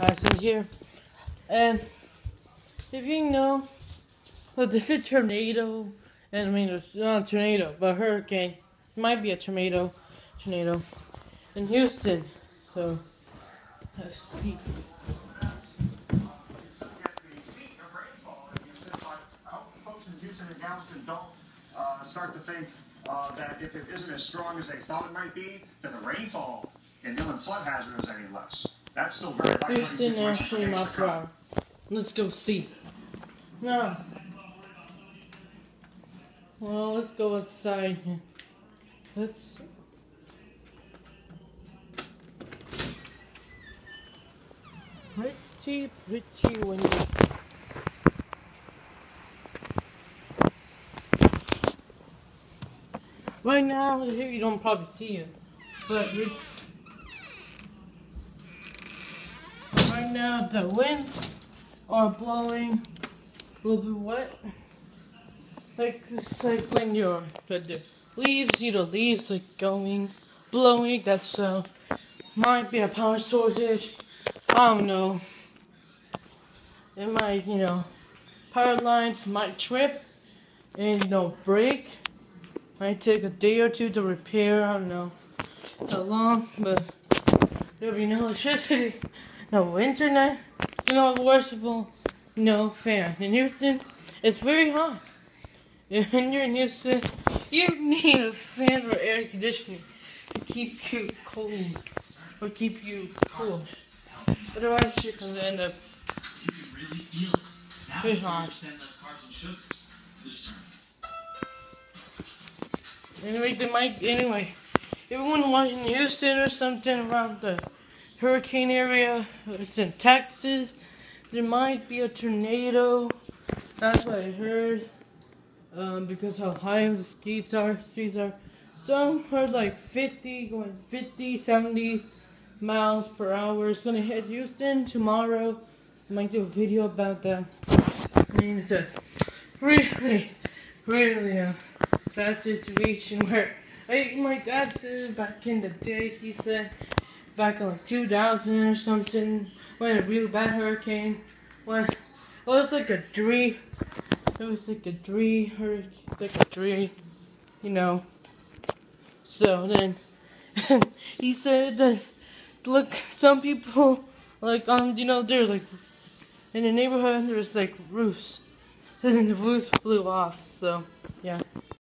in here. And if you know, well, there's a tornado, and I mean, it's not a tornado, but a hurricane. It might be a tornado in Houston. So, let's see. Folks in Houston and Galveston don't start to think that if it isn't as strong as they thought it might be, then the rainfall and inland flood hazard is any less. That's still very likely. Houston actually miles per hour. Let's go see. No. Well, let's go outside here. Let's. Pretty windy. Right now, here you don't probably see it, but right now the winds are blowing a little bit wet. Like it's like when you're the leaves, the leaves like blowing. That's might be a power shortage. I don't know. It might, power lines might trip and break. Might take a day or two to repair. I don't know how long, but there'll be no electricity, no internet. Worst of all, no fan. In Houston, it's very hot. When you're in Houston, you need a fan or air conditioning to keep you cold or keep you cool. Otherwise, you're gonna end up very hot. Anyway, everyone watching Houston or something around the hurricane area, it's in Texas, there might be a tornado. That's what I heard. Because how high the streets are. Some heard like 50, 70 miles per hour. It's gonna hit Houston tomorrow. I might do a video about that. I mean, it's a really bad situation where my dad said back in the day, he said back in like 2000 or something, when a really bad hurricane, when it was like a tree, So then he said that look, some people they're like in the neighborhood there's like roofs, and then the roofs flew off. So